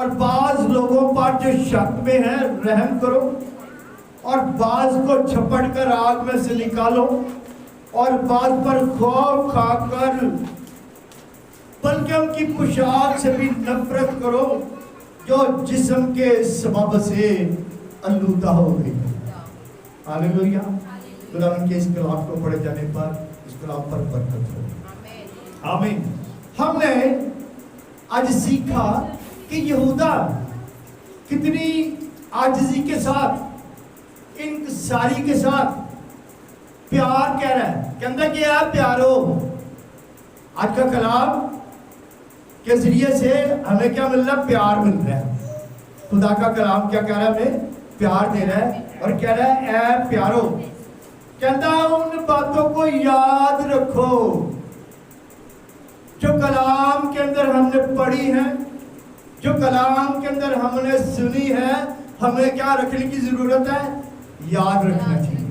اور بعض لوگوں پر جو شک میں ہے رحم کرو، اور بعض کو جھپٹ کر آگ میں سے نکالو، اور بعض پر خوف کھا کر بلکہ ان کی پوشاک سے بھی نفرت کرو جو جسم کے سبب سے آلودہ ہو گئی۔ ہاللیلویہ۔ خداوند کے اس کلام کو پڑھے جانے پر اس کلام پر برکت ہو۔ آمین۔ ہم نے آج سیکھا کہ یہودا کتنی عاجزی کے ساتھ، انکساری کے ساتھ پیار کہہ رہا ہے، کہتا کہ آپ پیارو۔ آج کا کلام کے ذریعے سے ہمیں کیا مل رہا ہے؟ پیار مل رہا ہے۔ خدا کا کلام کیا کہہ رہا ہے؟ ہمیں پیار دے رہا ہے اور کہہ رہا ہے اے پیارو، کہتا ان باتوں کو یاد رکھو جو کلام کے اندر ہم نے پڑھی ہے، جو کلام کے اندر ہم نے سنی ہے۔ ہمیں کیا رکھنے کی ضرورت ہے؟ یاد رکھنا چاہیے۔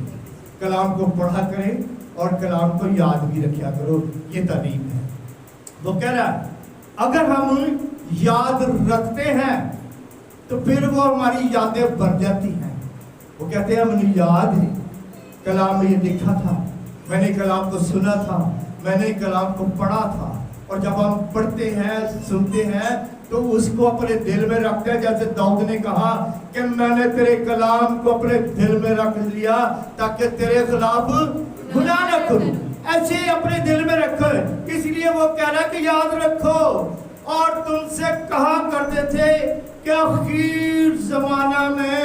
کلام کو پڑھا کریں اور کلام کو یاد بھی رکھا کرو، یہ تعلیم ہے۔ وہ کہہ رہا ہے اگر ہم یاد رکھتے ہیں تو پھر وہ ہماری یادیں بن جاتی ہیں۔ وہ کہتے ہیں ہمیں یاد ہے، کلام میں یہ لکھا تھا، میں نے کلام کو سنا تھا، میں نے کلام کو پڑھا تھا۔ اور جب ہم پڑھتے ہیں، سنتے ہیں تو اس کو اپنے دل میں رکھتے ہیں، جیسے داؤد نے کہا کہ میں نے تیرے کلام کو اپنے دل میں رکھ لیا تاکہ تیرے خلاف گناہ نہ کروں۔ ایسے اپنے دل میں رکھو، اس لیے وہ کہہ رہا ہے کہ یاد رکھو۔ اور تم سے کہا کرتے تھے کہ اخیر زمانہ میں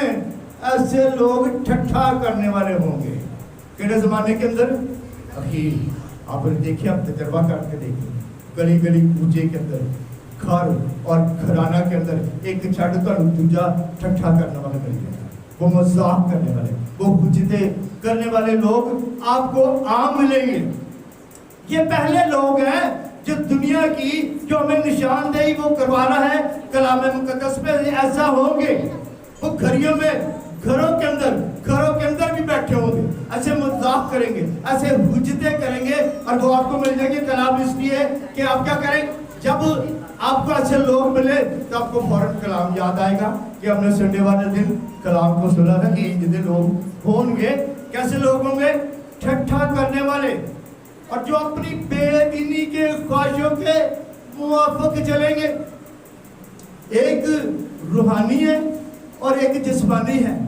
ایسے لوگ ٹھٹھا کرنے والے ہوں گے۔ کہنے زمانے کے اندر اخیر، آپ نے دیکھیں، آپ تجربہ کر کے دیکھیں، گلی گلی کوچے کے اندر، گھر اور گھرانہ کے اندر ایک چھڑ کر دوجا ٹھٹھا کرنے والے مل گئے، وہ مذاق کرنے والے، وہ حجتیں کرنے والے لوگ آپ کو عام ملیں گے۔ یہ پہلے لوگ ہیں جو دنیا کی جو ہمیں نشاندہی وہ کروا رہا ہے کلام مقدس میں، ایسا ہوں گے۔ وہ گھریوں میں، گھروں کے اندر بھی بیٹھے ہوں گے، ایسے مذاق کریں گے، ایسے حجتیں کریں گے، اور وہ آپ کو مل جائیں گے۔ کلام اس لیے کہ آپ کیا کریں، جب آپ کو ایسے لوگ ملے تو آپ کو فوراً کلام یاد آئے گا کہ ہم نے سنڈے والے دن کلام کو سنا تھا کہ جتنے لوگ ہوں گے، کیسے لوگ ہوں گے؟ ٹھٹھا کرنے والے، اور جو اپنی بے دینی کے خواہشوں کے موافق چلیں گے۔ ایک روحانی ہے اور ایک جسمانی ہے۔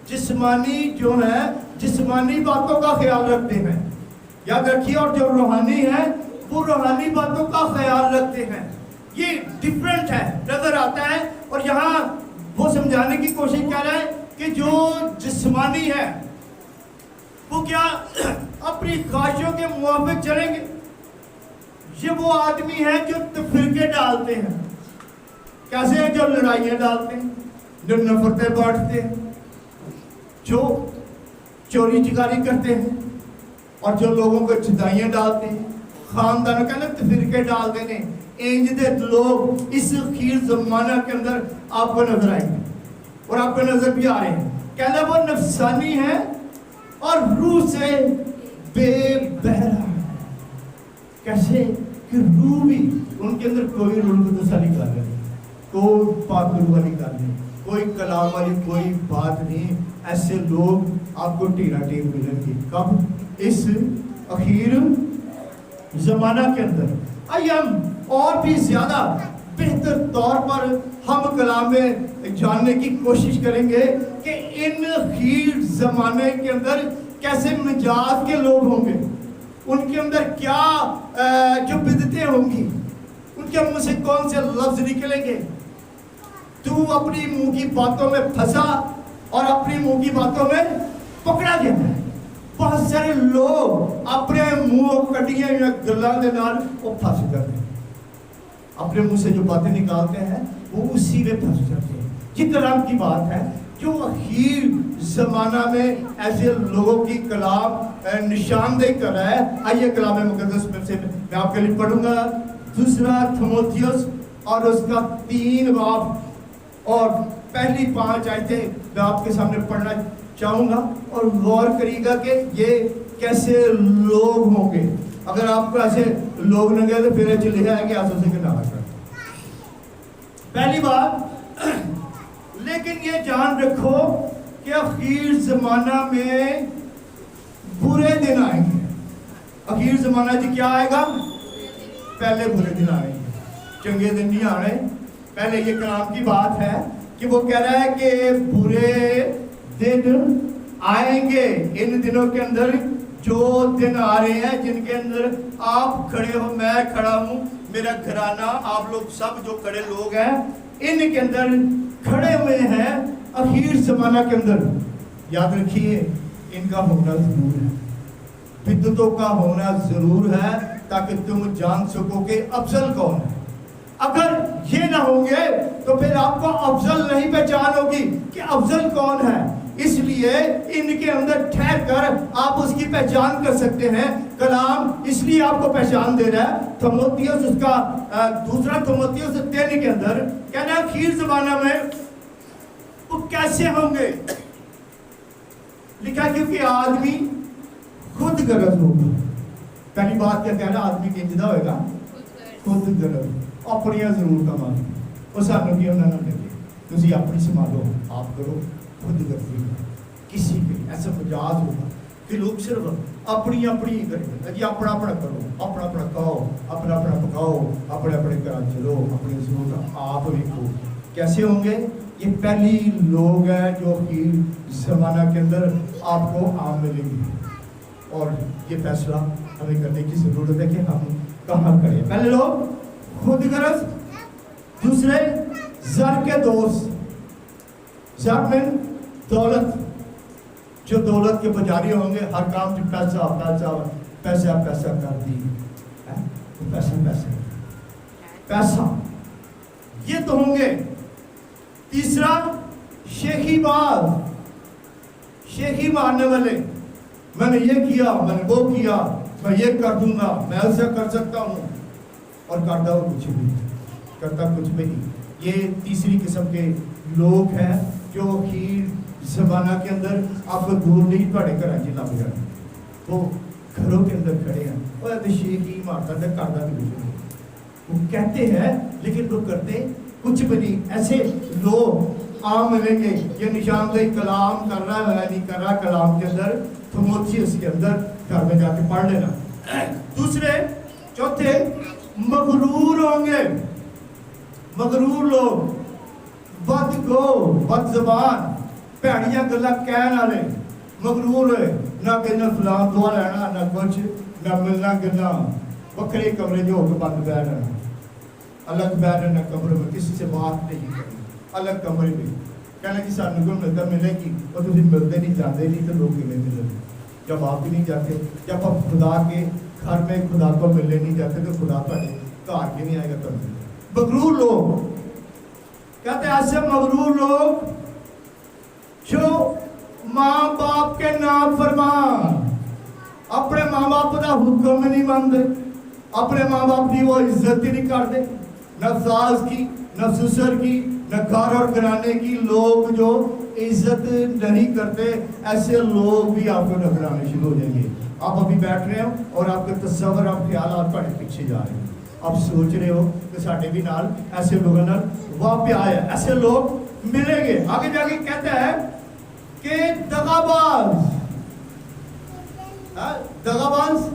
جسمانی جو ہے جسمانی باتوں کا خیال رکھتے ہیں، یاد رکھیے، اور جو روحانی ہے وہ روحانی باتوں کا خیال رکھتے ہیں۔ یہ ڈیفرنٹ ہے، نظر آتا ہے۔ اور یہاں وہ سمجھانے کی کوشش کر رہا ہے کہ جو جسمانی ہے وہ کیا اپنی خواہشوں کے موافق چلیں گے۔ یہ وہ آدمی ہے جو تفرقے ڈالتے ہیں، کیسے ہیں؟ جو لڑائیاں ڈالتے ہیں، جو نفرتیں بانٹتے ہیں، جو چوری چکاری کرتے ہیں، اور جو لوگوں کو جدائیاں ڈالتے ہیں، خاندانوں کا تفرقے ڈال دینے۔ انجدے لوگ اس خیر زمانہ کے اندر آپ کو نظر آئیں گے، اور آپ کو نظر بھی آ رہے ہیں۔ کہنا وہ نفسانی ہے اور روح سے بے بہرا ہے۔ کیسے کہ روح بھی ان کے اندر کوئی روح کو تسلی کر رہے، کوئی پاک روح والی کر رہے، کوئی کلام والی کوئی بات نہیں۔ ایسے لوگ آپ کو ٹیرا ٹیر ملیں گے۔ کب؟ اس اخیر زمانہ کے اندر۔ آئیے ہم اور بھی زیادہ بہتر طور پر ہم کلام میں جاننے کی کوشش کریں گے کہ ان اخیر زمانے کے اندر کیسے مزاج کے لوگ ہوں گے، ان کے اندر کیا جو بدعتیں ہوں گی، ان کے منہ سے کون سے لفظ نکلیں گے۔ تو اپنی منہ کی باتوں میں پھنسا اور اپنی منہ کی باتوں میں پکڑا گیا ہے۔ بہت سارے لوگ اپنے منہ کٹیاں یا گلاں دے نال وہ پھنس جاتے ہیں، اپنے منہ سے جو باتیں نکالتے ہیں وہ اسی میں پھنس جاتے ہیں۔ یہ کلام کی بات ہے جو اخیر زمانہ میں ایسے لوگوں کی کلام نشاندہی کر رہا ہے۔ آئیے کلام مقدس میں سے میں آپ کے لیے پڑھوں گا، دوسرا تھموتھیوس اور اس کا 3 باب اور پہلی 5 آیتیں میں آپ کے سامنے پڑھنا چاہوں گا، اور غور کریے گا کہ یہ کیسے لوگ ہوں گے۔ اگر آپ کو ایسے لوگ نہ گئے تو پھر چلے جائیں گے آسو سے کہ نہ کر۔ پہلی بات لیکن یہ جان رکھو کہ اخیر زمانہ میں برے دن آئیں گے. اخیر زمانہ جی کیا آئے گا؟ پہلے برے دن آئیں گے, چنگے دن نہیں آ رہے. پہلے یہ کلام کی بات ہے کہ وہ کہہ رہا ہے کہ برے دن آئیں گے. ان دنوں کے اندر جو دن آ رہے ہیں جن کے اندر آپ کھڑے ہو, میں کھڑا ہوں, میرا گھرانہ, آپ لوگ سب جو کھڑے لوگ ہیں, ان کے اندر کھڑے ہوئے ہیں اخیر زمانہ کے اندر. یاد رکھیے ان کا ہونا ضرور ہے, بدعتوں کا ہونا ضرور ہے, تاکہ تم جان سکو کہ افضل کون ہے. اگر یہ نہ ہوں گے تو پھر آپ کو افضل نہیں پہچان ہوگی کہ افضل کون ہے. اس لیے ان کے اندر ٹھہر کر آپ اس کی پہچان کر سکتے ہیں. کلام اس لیے آپ کو پہچان دے رہا ہے. تھموتھیوس اس کا دوسرا تھموتھیوس 3 کے اندر کہنا اخیر زمانہ میں وہ کیسے ہوں گے. لکھا کیونکہ آدمی خود غرض ہوگا. پہلی بات کیا کہہ رہا, آدمی کنجدہ ہوئے گا خود غرض, اپنی ضرور کمانا, اور سانو کی انہوں نے لگے تسی اپنی سنبھالو, آپ کرو خود غرضی. کسی پہ ایسا مجاز ہوگا کہ لوگ صرف اپنی ہی کریں گے جی, اپنا کرو, اپنا کھاؤ, اپنا پکاؤ, اپنے گھر چلو, اپنی ضرورت آپ دیکھو. کیسے ہوں گے؟ یہ پہلی لوگ ہیں جو اخیر زمانہ کے اندر آپ کو عام ملیں گے, اور یہ فیصلہ ہمیں کرنے کی ضرورت ہے کہ ہم کہاں کریں. پہلے لوگ خود غرض, دوسرے زر کے دوست. زر میں دولت, جو دولت کے پجاری ہوں گے, ہر کام کی پیسہ کر دی, پیسہ یہ تو ہوں گے. تیسرا شیخی باز, شیخی مارنے والے, میں نے یہ کیا, میں نے وہ کیا, میں یہ کر دوں گا, میں ایسا کر سکتا ہوں, اور کرتا وہ کچھ بھی, کرتا کچھ بھی نہیں. یہ تیسری قسم کے لوگ ہیں جو اخیر زمانہ کے اندر آپ کو دور نہیں پڑے گھر جی لگ جائیں, وہ گھروں کے اندر کھڑے ہیں. وہ شیخ ہی مارتا ہے, کرتا بھی کچھ نہیں. وہ کہتے ہیں لیکن وہ کرتے کچھ بھی نہیں. ایسے لوگ عام ملیں گے. یہ نشاندہی کلام کر رہا ہے نہیں کر رہا کلام کے اندر, تھموتھیوس کے اندر گھر میں جا کے پڑھ لینا. دوسرے چوتھے مغرور ہوں گے. مغرور لوگ, بد گو, بد زبان, بھڑیاں گلاں کہن والے, مغرور ہوئے, نہ کہنا فلاں دعا لینا, نہ کچھ, نہ ملنا گلا, وکھرے کمرے جو ہو کے بند بیٹھ رہنا, الگ بیٹھ رہنا کمرے میں, کسی سے بات نہیں کرنی, الگ کمرے میں. کہنا کہ سانو کو ملتا ملے گی, اور تسی ملتے نہیں جاتے نہیں تو لوگ کیویں ملیں گے. جب آپ بھی نہیں جاتے, جب آپ خدا کے گھر میں خدا کو ملنے نہیں جاتے تو خدا تھوڑے گھر کے نہیں آئے گا. تم مغرور لوگ کہتے ہیں ایسے مغرور لوگ جو ماں باپ کے نام فرمان, اپنے ماں باپ کا حکم نہیں مانتے, اپنے ماں باپ کی وہ عزت ہی نہیں کرتے, نہ ساس کی, نہ سسر کی, نہ گھر اور گھرانے کی. لوگ جو عزت نہیں کرتے, ایسے لوگ بھی آپ کو نظرانے شروع ہو جائیں گے. آپ ابھی بیٹھ رہے ہو اور آپ کے تصور, آپ خیالات پڑے پیچھے جا رہے ہیں. آپ سوچ رہے ہو کہ ساڑھے بھی نال ایسے لوگوں نال واپس آئے, ایسے لوگ ملیں گے. آگے جا کے کہتا ہے کہ دغاباز, دغاباز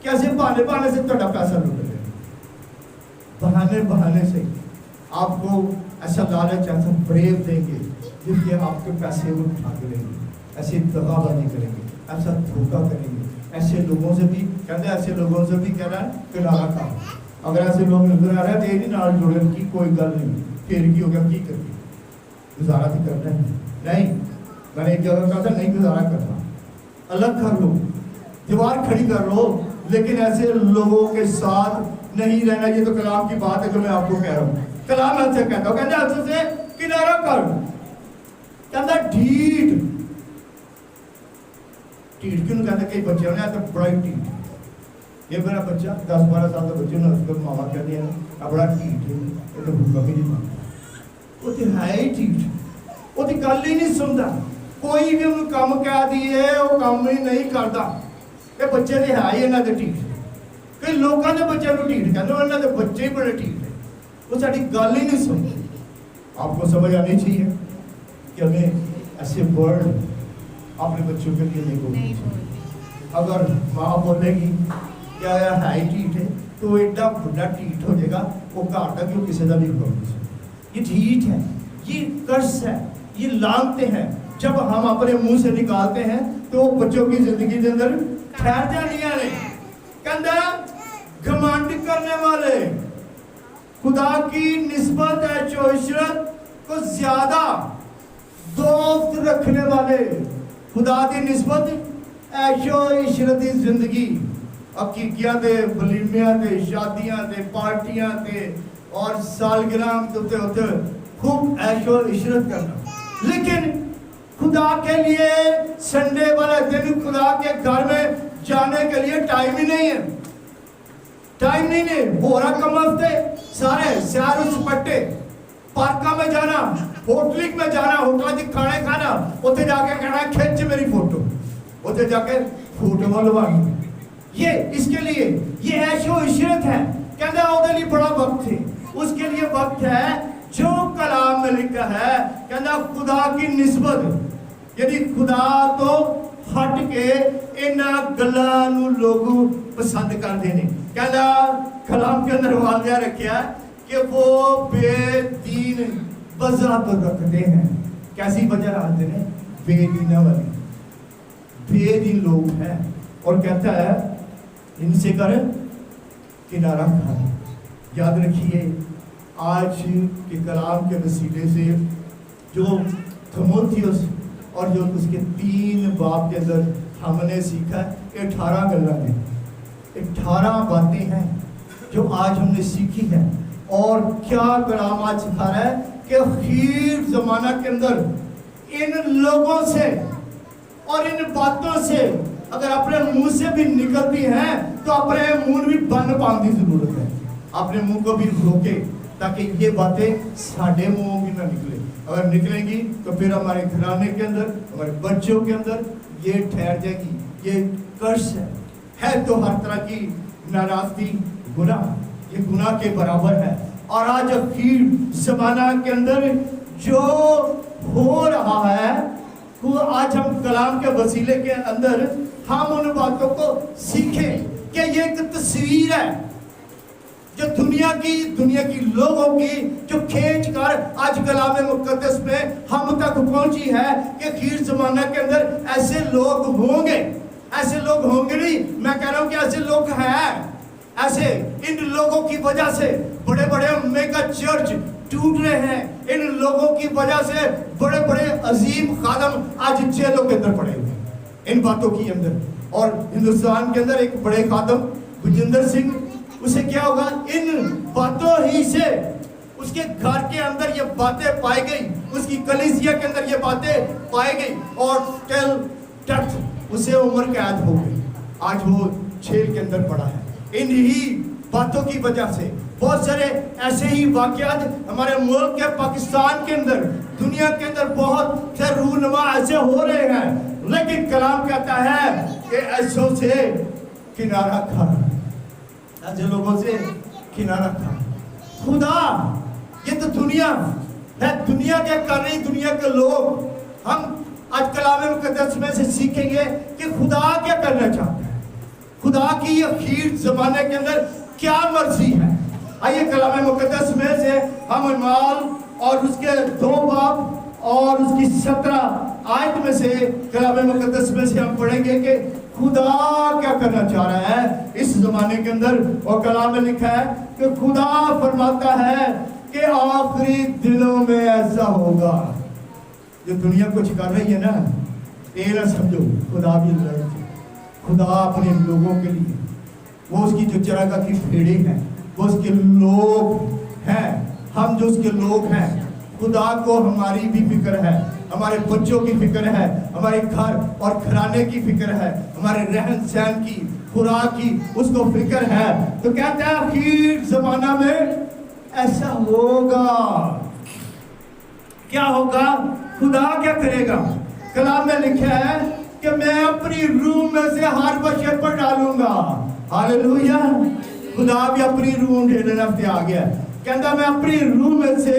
کیسے بہانے سے تھوڑا پیسہ لوٹ لے, بہانے سے آپ کو ایسا لالچ, ایسا فریب دیں گے جس کے آپ کے پیسے وہ اٹھا کے لیں گے. ایسے دغابازی کریں گے, ایسا دھوکہ کریں گے. ایسے لوگوں سے بھی کہتے ہیں, ایسے لوگوں سے بھی کہنا ہے کنارہ کا. اگر ایسے لوگ نظر آ رہے ہیں تو یہ نہیں نال جڑنے کی کوئی گل نہیں, پھر کی ہو گیا, کی کریں گزارا تو کرنا ہے نہیں. میں نے ایک جگہ کہا تھا نہیں گزارا کرنا, الگ کر لو, دیوار کھڑی کر لو, لیکن ایسے لوگوں کے ساتھ نہیں رہنا. یہ تو کلام کی بات ہے جو میں آپ کو کہہ رہا ہوں. کلام ایسے کہتا ہوں, کہتا ہے ایسے سے کنارہ کر. کہتا ہے ڈھیٹ, ڈھیٹ کیوں کہتا ہے, کئی بچے ہونے آتا بڑا ہی ڈھیٹ. یہ میرا بچہ 10-12 سال کا بچے نے اس کو ماما کہہ دیا ہے بڑا ڈھیٹ ہے, یہ تو حکم ہی نہیں مانتا. وہ تو ہے ہی ڈھیٹ, وہ تو گل ہی نہیں سنتا. کوئی بھی انہوں کام کہہ دیے وہ کام ہی نہیں کرتا. یہ بچے نے ہے ہی انہوں نے ڈھیٹ. کئی لوگوں نے بچے کو ڈھیٹ کہتے ہیں, انہوں نے بچے ہی بڑے ڈھیٹ ہے, وہ ساری گل ہی نہیں سنتے. آپ کو سمجھ آنی چاہیے کہ ہمیں ایسے ورڈ اپنے بچوں کے لیے نہیں بولنے چاہیے. اگر ماں بولے گی کیا ہے ٹھیٹ ہے تو وہ ایڈا بڑا ٹھیٹ ہو جائے گا, وہ گھر تک کیوں کسی کا بھی ہوگا. یہ ٹھیٹ ہے, یہ کرس ہے, یہ لانتے ہیں جب ہم اپنے منہ سے نکالتے ہیں تو وہ بچوں کی زندگی کے اندر ٹھہر جانی ہے. کہندا گھمنڈ کرنے والے خدا کی نسبت عیش و عشرت کو زیادہ دوست رکھنے والے, خدا کی نسبت عیش و عشرت کی زندگی, عقیقیاں دے, ولیمیاں دے, شادیاں دے, پارٹیاں دے اور سالگرہ ہوتے ہوتے خوب عیش و عشرت کرنا. لیکن خدا کے لیے سنڈے والا دن خدا کے گھر میں جانے کے لیے ٹائم ہی نہیں ہے. ٹائم نہیں ہے. بورا کم ہفتے سارے سیر و سپٹے, پارکاں میں جانا, ہوٹلک میں جانا, ہوٹل کی کھانے کھانا, اتنے جا کے کہنا کھینچ میری فوٹو, اتنے جا کے فوٹو لوانی. یہ اس کے لیے یہ عیش و عشرت ہے. کہنا وہ لیے بڑا وقت ہے, اس کے لیے وقت ہے جو کلام میں لکھا ہے. کہنا خدا کی نسبت یعنی خدا تو ہٹ کے انہاں گلاں نو لوگ پسند کر دینے. کہنا کلام کے اندر واضح رکھیا کہ وہ بے دین وجہ تو رکھتے ہیں. کیسی وجہ رکھتے ہیں؟ بے دینہ والی, بے دین لوگ ہیں. اور کہتا ہے ان سے کر کنارہ کھا. یاد رکھیے آج کے کلام کے وسیلے سے جو تھموتھیوس اور جو اس کے 3 باب کے اندر ہم نے سیکھا ہے, 18 گلاں ہیں, 18 باتیں ہیں جو آج ہم نے سیکھی ہیں. اور کیا کلام آج سکھا رہا ہے کہ اخیر زمانہ کے اندر ان لوگوں سے اور ان باتوں سے اگر اپنے منہ سے بھی نکلتی ہیں تو اپنے منہ بھی بند پانے کی ضرورت ہے. اپنے منہ کو بھی روکے تاکہ یہ باتیں ساڑھے منہوں بھی نہ نکلے. اگر نکلیں گی تو پھر ہمارے گھرانے کے اندر, ہمارے بچوں کے اندر یہ ٹھہر جائے گی. یہ کرس ہے تو ہر طرح کی ناراضگی گناہ, یہ گناہ کے برابر ہے. اور آج اخیر زمانہ کے اندر جو ہو رہا ہے وہ آج ہم کلام کے وسیلے کے اندر ہم ان باتوں کو سیکھیں کہ یہ ایک تصویر ہے جو دنیا کی لوگوں کی جو کھینچ کر آج کلام مقدس میں ہم تک پہنچی ہے کہ اخیر زمانہ کے اندر ایسے لوگ ہوں گے. ایسے لوگ ہوں گے نہیں, میں کہہ رہا ہوں کہ ایسے لوگ ہیں. ایسے ان لوگوں کی وجہ سے بڑے بڑے میگا چرچ ٹوٹ رہے ہیں. ان لوگوں کی وجہ سے بڑے بڑے عظیم خادم آج جیلوں کے اندر پڑے ہوئے ہیں ان باتوں کی اندر. اور ہندوستان کے اندر ایک بڑے خادم بجندر سنگھ, اسے کیا ہوگا ان باتوں ہی سے اس کے گھر کے اندر یہ باتیں پائی گئی, اس کی کلیسیا کے اندر یہ باتیں پائی گئی اور ٹیل اسے عمر قید ہو گئی. آج وہ جیل کے اندر پڑا ہے انہی باتوں کی وجہ سے. بہت سارے ایسے ہی واقعات ہمارے ملک کے پاکستان کے اندر, دنیا کے اندر بہت سے رونما ایسے ہو رہے ہیں. لیکن کلام کہتا ہے کہ ایسوں سے کنارہ کھا, ایسے لوگوں سے کنارہ کھا. خدا یہ تو دنیا ہے, دنیا کے کر رہی دنیا کے لوگ. ہم آج کلام مقدس میں سے سیکھیں گے کہ خدا کیا کرنا چاہتا ہے, خدا کی اخیر زمانے کے اندر کیا مرضی ہے. آئیے کلام مقدس میں سے ہم اعمال اور اس کے 2 باب اور اس کی 17 آیت میں سے کلام مقدس میں سے ہم پڑھیں گے کہ خدا کیا کرنا چاہ رہا ہے اس زمانے کے اندر. اور کلام میں لکھا ہے کہ خدا فرماتا ہے کہ آخری دنوں میں ایسا ہوگا. جو دنیا کچھ کر رہی ہے نا, یہ نہ سمجھو خدا بھی لڑ, خدا اپنے لوگوں کے لیے, وہ اس کی جو چراگاہ کی بھیڑیں ہیں, وہ اس کے لوگ ہیں, ہم جو اس کے لوگ ہیں. خدا کو ہماری بھی فکر ہے, ہمارے بچوں کی فکر ہے, ہمارے گھر اور گھرانے کی فکر ہے, ہمارے رہن سہن کی, خوراک کی اس کو فکر ہے. تو کہتا ہے آخر زمانہ میں ایسا ہوگا. کیا ہوگا؟ خدا کیا کرے گا؟ کلام میں لکھا ہے کہ میں اپنی روح میں سے ہر بشر پر ڈالوں گا. ہاللویا. خدا بھی اپنی روح ڈھیرے ہفتے آ گیا. کہتا میں اپنی روح میں سے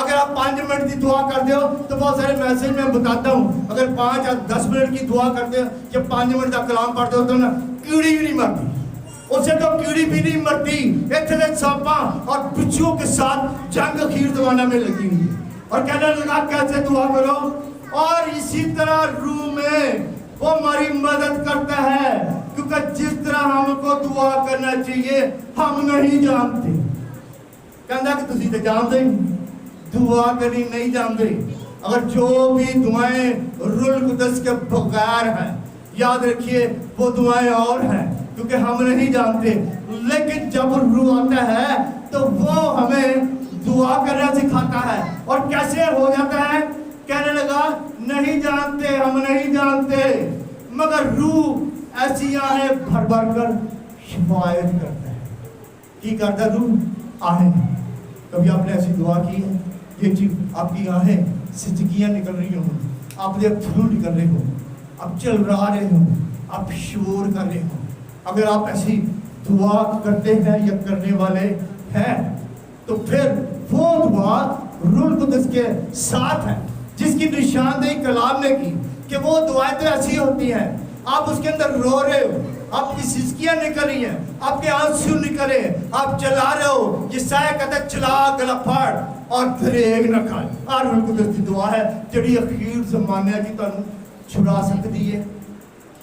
اگر آپ 5 منٹ کی دعا کرتے ہو تو بہت سارے میسج میں بتاتا ہوں اگر 5 یا 10 منٹ کی دعا کرتے ہو یا 5 منٹ کا کلام پڑھتے ہو تو نا کیڑی بھی نہیں مرتی, اسے تو کیڑی بھی نہیں مرتی. اتنے سانپاں اور بچھو کے ساتھ جنگ اخیر زمانہ میں لگی ہوئی ہے. اور کہنے لگا کیسے دعا کرو, اور اسی طرح روح میں وہ ہماری مدد کرتا ہے کیونکہ جس طرح ہم کو دعا کرنا چاہیے ہم نہیں جانتے. کہنا کہ تسی تو جانتے دعا کرنی نہیں جانتے. اگر جو بھی دعائیں روح القدس کے بغیر ہیں یاد رکھیے وہ دعائیں اور ہیں کیونکہ ہم نہیں جانتے. لیکن جب روح آتا ہے تو وہ ہمیں دعا کرنا سکھاتا ہے. اور کیسے ہو جاتا ہے؟ کہنے لگا نہیں جانتے, ہم نہیں جانتے, مگر روح ایسی آہیں بھر بھر کر شفایت کرتا ہے. کی کرتا ہے روح؟ آہیں. کبھی آپ نے ایسی دعا کی ہے یہ چیز آپ کی آہیں سچکیاں نکل رہی ہوں, آپ کے تھرو نکل رہے ہوں, آپ چل رہے ہوں, آپ شعور کر رہے ہوں. اگر آپ ایسی دعا کرتے ہیں یا کرنے والے ہیں تو پھر وہ دعا روح القدس کے ساتھ ہے جس کی نشاندہی کلام نے کی کہ وہ دعائیں تو ایسی ہوتی ہیں آپ اس کے اندر رو رہے ہو, آپ کی سسکیاں نکل رہی ہیں, آپ کے آنسو نکلے, آپ چلا رہے ہو. یسایہ کہتا ہے چلا گلا پھاڑ اور دریگ نہ کھائے. اور روح القدس کی دعا ہے جڑی اخیر زمانے کی تانوں چھڑا سکتی ہے,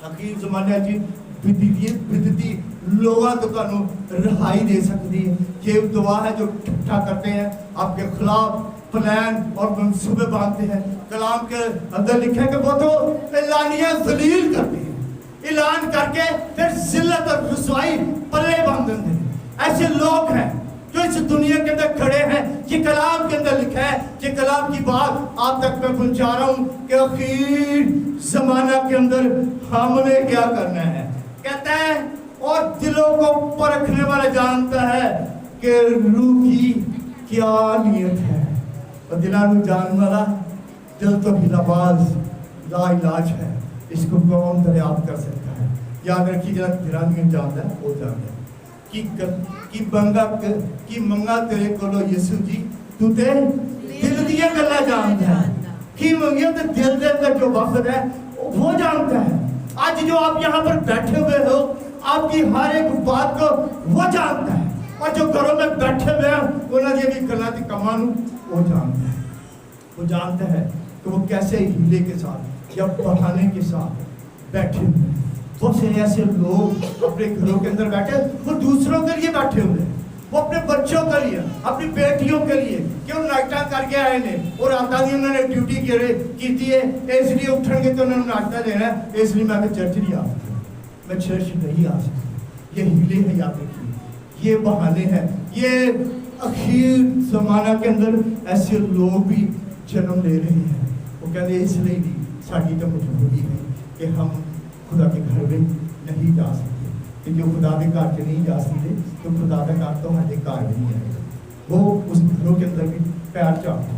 اخیر زمانے کی بدتی لوگاں تو تانوں رہائی دے سکتی ہے. یہ دعا ہے جو ٹھٹا کرتے ہیں آپ کے خلاف پلان اور منصوبے باندھتے ہیں. کلام کے اندر لکھا ہے کہ وہ تو اعلانیہ ذلیل کرتے ہیں, اعلان کر کے پھر ذلت اور رسوائی پلے باندھ دیتے ہیں. ایسے لوگ ہیں جو اس دنیا کے اندر کھڑے ہیں. یہ کلام کے اندر لکھا ہے, یہ کلام کی بات آپ تک میں پہنچا رہا ہوں کہ اخیر زمانہ کے اندر ہم نے کیا کرنا ہے. کہتا ہے اور دلوں کو پرکھنے والا جانتا ہے کہ روح کی کیا نیت ہے. اور دلانو جان والا دل تو بھی لباز لا علاج ہے, اس کو کون دریافت کر سکتا ہے. یاد رکھیے جب دلانو جانتا ہے وہ جانتا ہے کی منگا تیرے کولو یسو جی تو تے دل دیا گلا جانتا ہے. کی منگیا تو دل دے اندر جو وقت ہے وہ جانتا ہے. آج جو آپ یہاں پر بیٹھے ہوئے ہو آپ کی ہر ایک بات کو وہ جانتا ہے, اور جو گھروں میں بیٹھے ہوئے ہیں انہوں نے بھی کلا دی کمانو وہ جانتا ہے. وہ جانتا ہے کہ وہ کیسے ہیلے کے ساتھ یا بہانے کے ساتھ بیٹھے ہوئے ہیں. بہت سے ایسے لوگ اپنے گھروں کے اندر بیٹھے وہ دوسروں کے لیے بیٹھے ہوئے ہیں, وہ اپنے بچوں کے لیے, اپنی بیٹیوں کے لیے کہ وہ ناشتہ کر کے آئے ہیں اور آتا نہیں انہوں نے ڈیوٹی کی ہے اس لیے اٹھیں گے تو انہوں نے ناشتہ دینا ہے اس لیے میں چرچ نہیں آ سکتا, میں چرچ نہیں آ سکتا. یہ ہیلے ہیں, یاد رکھیے یہ بہانے ہیں. یہ اخیر زمانہ کے اندر ایسے لوگ بھی جنم لے رہے ہیں. وہ کہتے ہیں اس لیے بھی ساری تو مجبوری ہے کہ ہم خدا کے گھر میں نہیں جا سکتے, کہ جو خدا کے گھر سے نہیں جا سکتے تو خدا کا گھر تو ہمارے گھر نہیں ہے. وہ اس گھروں کے اندر بھی پیار چاہتا ہے,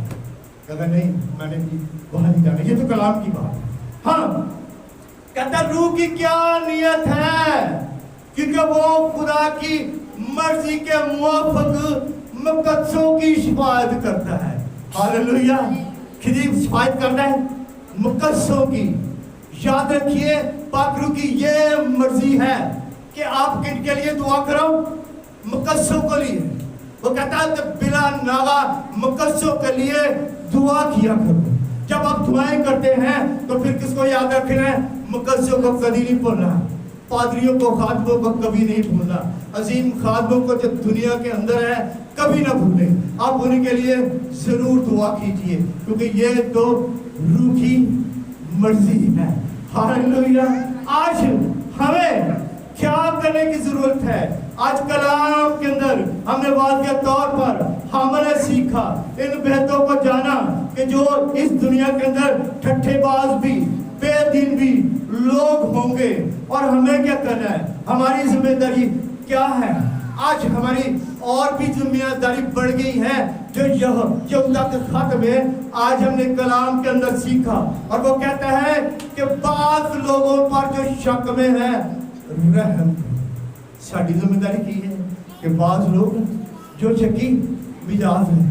اگر نہیں میں نے بھی وہاں نہیں جانا. یہ تو کلام کی بات ہے. ہاں کہتا روح کی کیا نیت ہے, کیونکہ وہ خدا کی مرضی کے موافق مقدسوں کی شفاعت کرتا ہے. ہاللویا. کسی شفاعت کرتا ہے مقدسوں کی. یاد رکھیے پاک روح کی یہ مرضی ہے کہ آپ کن کے لیے دعا کرو, مقدسوں کے لیے. وہ کہتا ہے کہ بلا ناغا مقدسوں کے لیے دعا کیا کرو. جب آپ دعائیں کرتے ہیں تو پھر کس کو یاد رکھنا ہے؟ مقدسوں کو کبھی نہیں بھولنا, پادریوں کو خادموں کو کبھی نہیں بھولنا, عظیم خادموں کو جو دنیا کے اندر ہے کبھی نہ بھولیں. آپ ان کے لیے ضرور دعا کیجئے کیونکہ یہ تو روح کی مرضی ہے. ہاللویا. آج ہمیں کیا کرنے کی ضرورت ہے؟ آج کلام کے اندر ہم نے واضح طور پر ہم نے سیکھا ان بہتوں کو جانا کہ جو اس دنیا کے اندر ٹھٹھے باز بھی بے دین بھی لوگ ہوں گے, اور ہمیں کیا کرنا ہے, ہماری ذمہ داری کیا ہے. آج ہماری اور بھی ذمہ داری بڑھ گئی ہے جو یہودا کے خط میں آج ہم نے کلام کے اندر سیکھا, اور وہ کہتا ہے کہ بعض لوگوں پر جو شک میں ہے رحم. ساری ذمہ داری کی ہے کہ بعض لوگ جو شکی مزاج ہیں,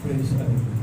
Praise God.